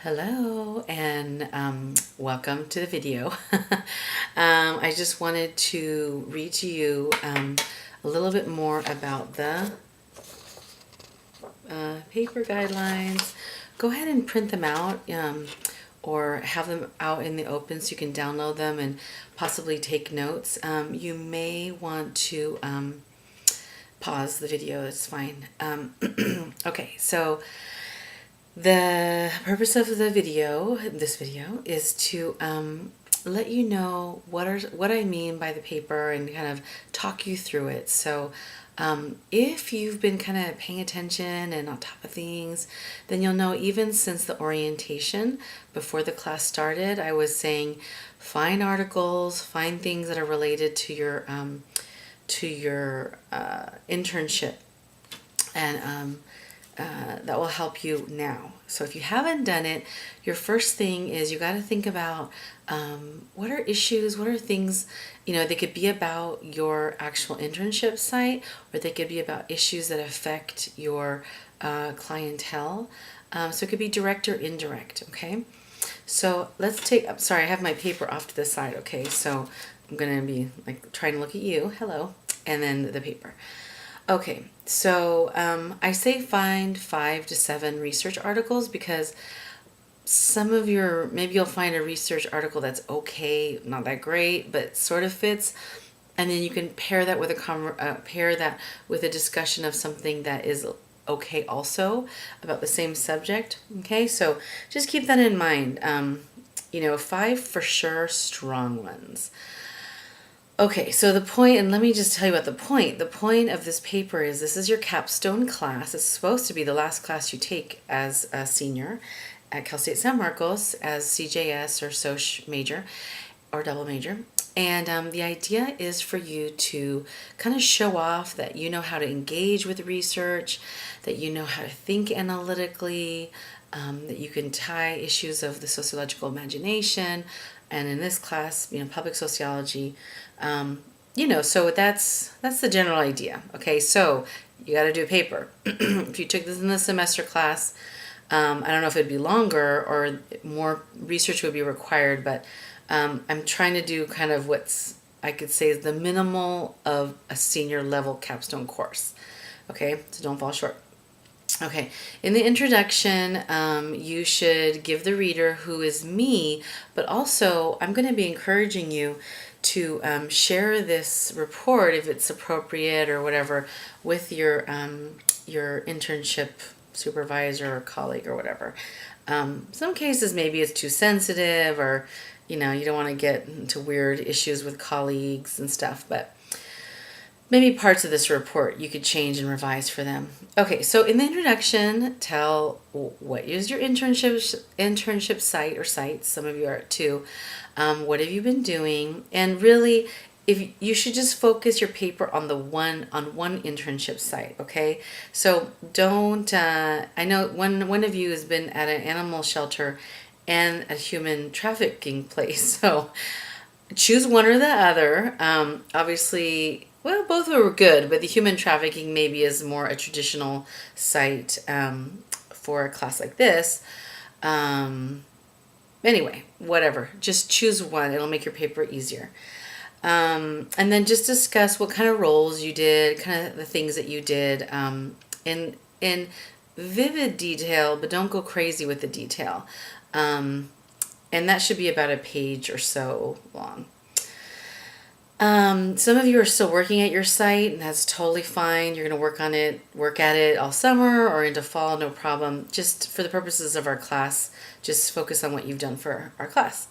Hello and welcome to the video. I just wanted to read to you a little bit more about the paper guidelines. Go ahead and print them out or have them out in the open so you can download them and possibly take notes. You may want to pause the video, it's fine. Okay, so the purpose of this video, is to let you know what I mean by the paper and kind of talk you through it. So if you've been kind of paying attention and on top of things, then you'll know even since the orientation before the class started, I was saying find articles, find things that are related to your internship, and that will help you now. So if you haven't done it, your first thing is you got to think about what are issues, what are things, they could be about your actual internship site, or they could be about issues that affect your clientele. So it could be direct or indirect, okay? So let's I'm sorry, I have my paper off to the side, okay? So I'm going to be like trying to look at you, hello, and then the paper. Okay, so I say find 5 to 7 research articles because maybe you'll find a research article that's okay, not that great, but sort of fits, and then you can pair that with a discussion of something that is okay also about the same subject. Okay, so just keep that in mind. 5 for sure strong ones. Okay, so the point, and let me just tell you about the point. The point of this paper is this is your capstone class. It's supposed to be the last class you take as a senior at Cal State San Marcos as CJS or SOC major or double major. And the idea is for you to kind of show off that you know how to engage with research, that you know how to think analytically, that you can tie issues of the sociological imagination, and in this class, public sociology, so that's the general idea. Okay, so you got to do a paper. If you took this in the semester class, I don't know if it'd be longer or more research would be required, but I'm trying to do kind of what's, I could say, is the minimal of a senior level capstone course. Okay, so don't fall short. Okay, in the introduction, you should give the reader who is me, but also I'm going to be encouraging you to share this report, if it's appropriate or whatever, with your internship supervisor or colleague or whatever. Some cases maybe it's too sensitive, or you don't want to get into weird issues with colleagues and stuff, but maybe parts of this report you could change and revise for them. Okay, so in the introduction, tell what is your internship site or sites. Some of you are too. What have you been doing? And really, if you should just focus your paper on one internship site. Okay, so don't. I know one of you has been at an animal shelter and a human trafficking place. So choose one or the other. Obviously. Well, both were good, but the human trafficking maybe is more a traditional site for a class like this. Anyway, whatever. Just choose one. It'll make your paper easier. And then just discuss what kind of roles you did, kind of the things that you did in vivid detail, but don't go crazy with the detail. And that should be about a page or so long. Some of you are still working at your site, and that's totally fine. You're going to work at it all summer or into fall, no problem. Just for the purposes of our class, just focus on what you've done for our class.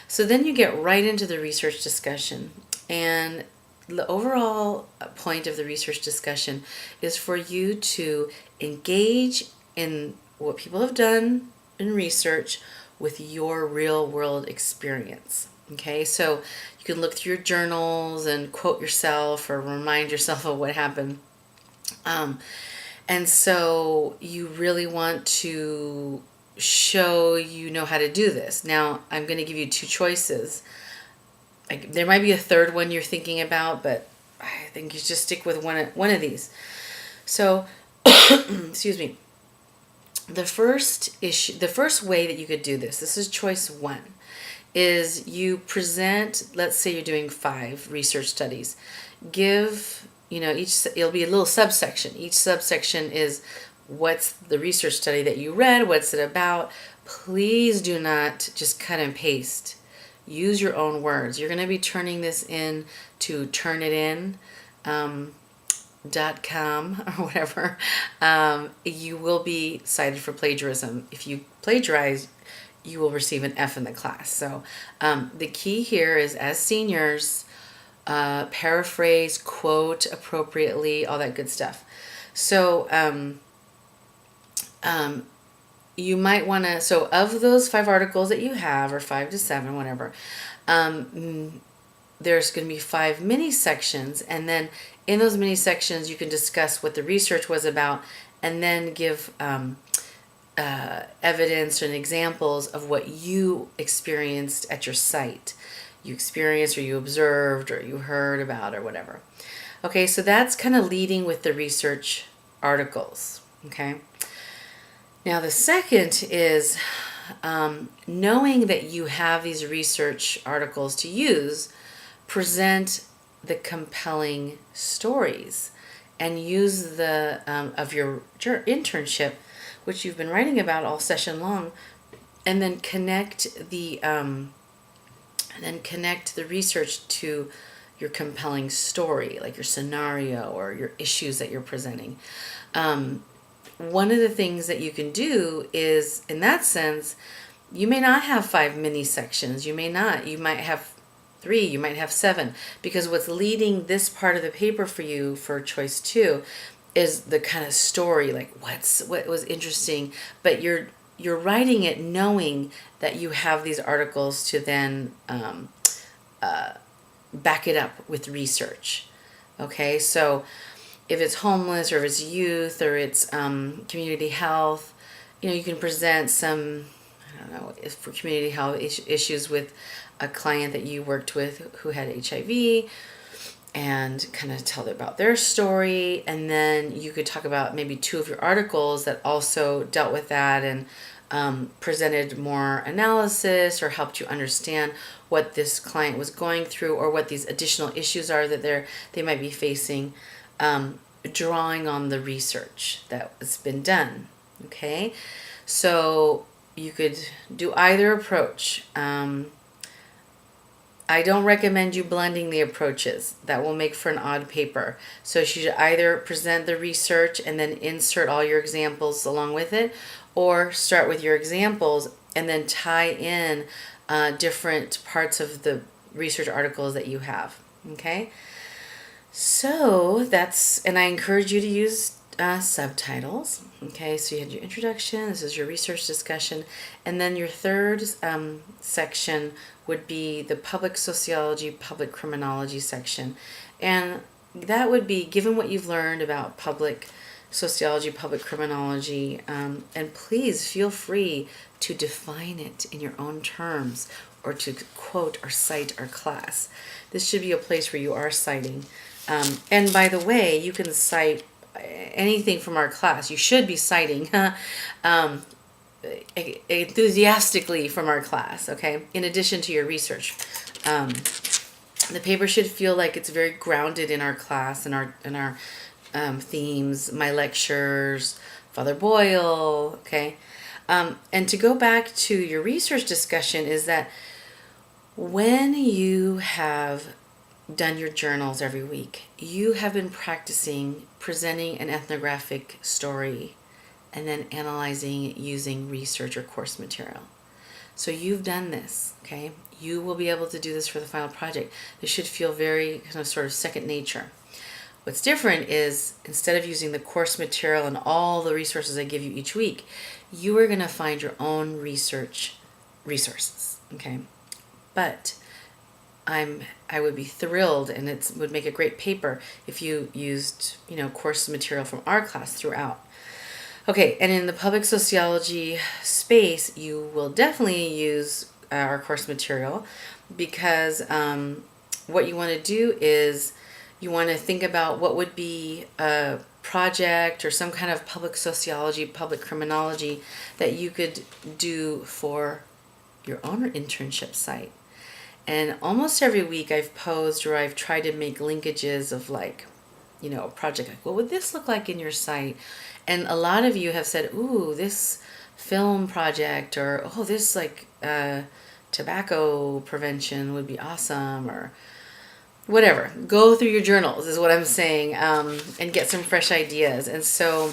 So then you get right into the research discussion. And the overall point of the research discussion is for you to engage in what people have done in research with your real world experience. Okay, so you can look through your journals and quote yourself or remind yourself of what happened. And so you really want to show you know how to do this. Now, I'm going to give you 2 choices. There might be a third one you're thinking about, but I think you just stick with one of these. So, excuse me. the first way that you could do this is choice one, is you present, let's say you're doing 5 research studies. Give, it'll be a little subsection. Each subsection is what's the research study that you read, what's it about. Please do not just cut and paste. Use your own words. You're going to be turning this in to Turnitin. .com or whatever. You will be cited for plagiarism. If you plagiarize, you will receive an F in the class. So the key here is, as seniors, paraphrase, quote appropriately, all that good stuff. So you might want to, so of those 5 articles that you have, or 5 to 7, whatever, there's going to be 5 mini sections, and then in those mini sections you can discuss what the research was about, and then give evidence and examples of what you experienced at your site. You experienced, or you observed, or you heard about, or whatever. Okay, so that's kind of leading with the research articles. Okay. Now the second is knowing that you have these research articles to use. Present the compelling stories and use the of your internship, which you've been writing about all session long, and then connect the research to your compelling story, like your scenario or your issues that you're presenting. One of the things that you can do is, in that sense, you may not have 5 mini sections. You might have 3, you might have 7, because what's leading this part of the paper for you for choice 2 is the kind of story, like what was interesting, but you're writing it knowing that you have these articles to then back it up with research. Okay, so if it's homeless, or if it's youth, or it's community health, you can present some, I don't know, if for community health issues with a client that you worked with who had HIV, and kind of tell about their story. And then you could talk about maybe 2 of your articles that also dealt with that, and presented more analysis, or helped you understand what this client was going through, or what these additional issues are that they might be facing, drawing on the research that's been done. Okay, so you could do either approach. I don't recommend you blending the approaches. That will make for an odd paper. So you should either present the research and then insert all your examples along with it, or start with your examples and then tie in different parts of the research articles that you have. Okay? So and I encourage you to use subtitles. Okay, so you had your introduction, this is your research discussion, and then your third section would be the public sociology, public criminology section. And that would be, given what you've learned about public sociology, public criminology, and please feel free to define it in your own terms, or to quote or cite our class. This should be a place where you are citing. And by the way, you can cite anything from our class. You should be citing enthusiastically from our class, okay? In addition to your research. The paper should feel like it's very grounded in our class and our themes, my lectures, Father Boyle, okay? And to go back to your research discussion, is that when you have done your journals every week, you have been practicing presenting an ethnographic story and then analyzing it using research or course material. So you've done this, okay? You will be able to do this for the final project. This should feel very kind of sort of second nature. What's different is, instead of using the course material and all the resources I give you each week, you are going to find your own research resources, okay? But I would be thrilled, and it would make a great paper if you used, course material from our class throughout. Okay, and in the public sociology space, you will definitely use our course material, because what you want to do is you want to think about what would be a project or some kind of public sociology, public criminology that you could do for your own internship site. And almost every week I've posed or I've tried to make linkages of like, a project like, what would this look like in your site? And a lot of you have said, ooh, this film project, or oh, this like tobacco prevention would be awesome, or whatever. Go through your journals is what I'm saying, and get some fresh ideas. And so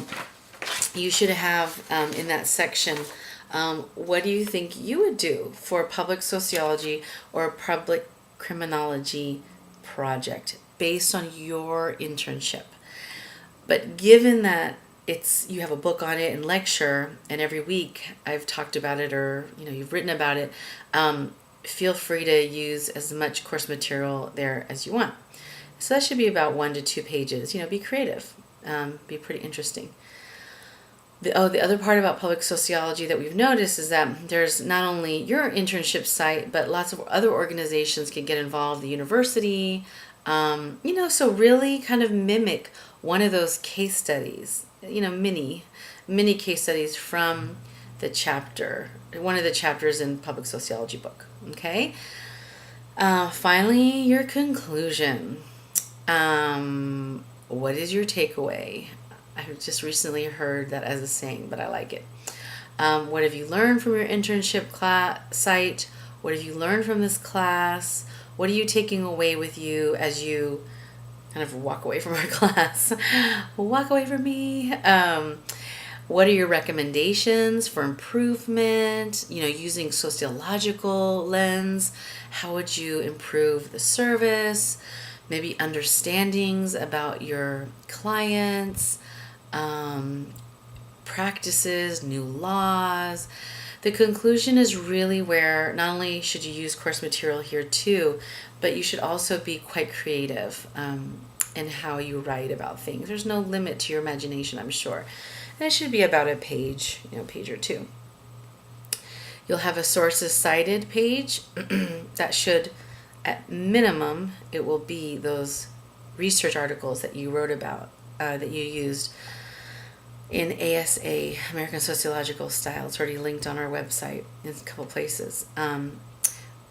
you should have in that section, what do you think you would do for a public sociology or a public criminology project based on your internship? But given that you have a book on it and lecture, and every week I've talked about it, or you've written about it, feel free to use as much course material there as you want. So that should be about 1 to 2 pages. Be creative, be pretty interesting. The other part about public sociology that we've noticed is that there's not only your internship site, but lots of other organizations can get involved, the university, so really kind of mimic one of those case studies, mini case studies from the chapter, one of the chapters in public sociology book. Okay. Finally, your conclusion. What is your takeaway? I've just recently heard that as a saying, but I like it. What have you learned from your internship site? What have you learned from this class? What are you taking away with you as you kind of walk away from our class? Walk away from me. What are your recommendations for improvement? Using sociological lens, how would you improve the service? Maybe understandings about your clients, practices, new laws. The conclusion is really where not only should you use course material here too, but you should also be quite creative in how you write about things. There's no limit to your imagination, I'm sure. And it should be about a page, page or two. You'll have a sources cited page that should, at minimum, it will be those research articles that you wrote about, that you used in ASA, American Sociological Style. It's already linked on our website in a couple places.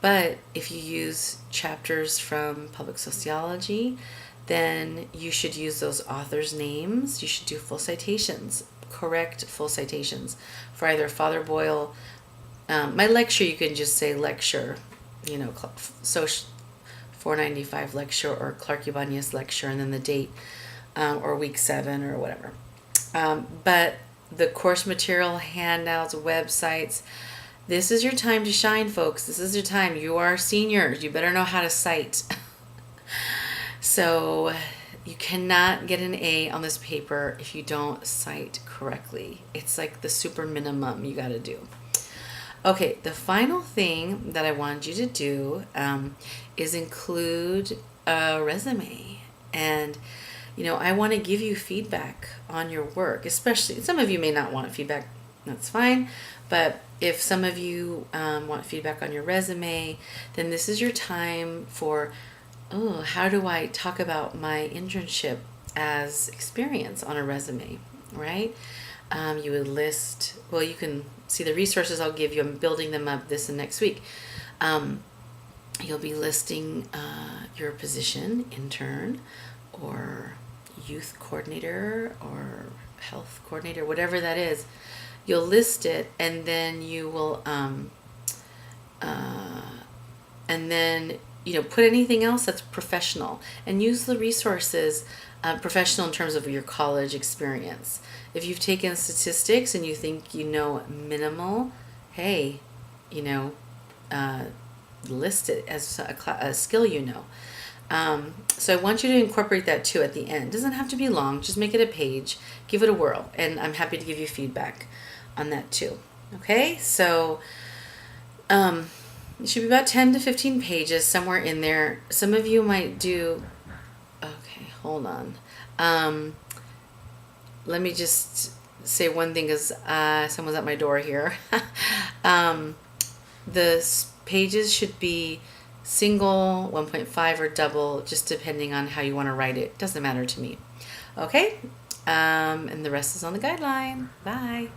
But if you use chapters from public sociology, then you should use those authors' names. You should do full citations, correct full citations for either Father Boyle. My lecture, you can just say lecture, so 495 lecture or Clark-Ibáñez lecture, and then the date, or week 7 or whatever. But the course material, handouts, websites, this is your time to shine, folks. This is your time. You are seniors. You better know how to cite. So you cannot get an A on this paper if you don't cite correctly. It's like the super minimum you got to do. Okay, the final thing that I wanted you to do is include a resume. And I want to give you feedback on your work, especially some of you may not want feedback. That's fine. But if some of you want feedback on your resume, then this is your time for, how do I talk about my internship as experience on a resume, right? You would list, you can see the resources I'll give you. I'm building them up this and next week. You'll be listing your position, intern, or youth coordinator, or health coordinator, whatever that is. You'll list it, and then you will, put anything else that's professional, and use the resources, professional in terms of your college experience. If you've taken statistics and you think minimal, hey, list it as a skill So I want you to incorporate that too at the end. It doesn't have to be long. Just make it a page. Give it a whirl. And I'm happy to give you feedback on that too. Okay? So it should be about 10 to 15 pages, somewhere in there. Some of you might do... Okay, hold on. Let me just say one thing, because someone's at my door here. The pages should be single, 1.5, or double, just depending on how you want to write it. Doesn't matter to me. Okay? And the rest is on the guideline. Bye.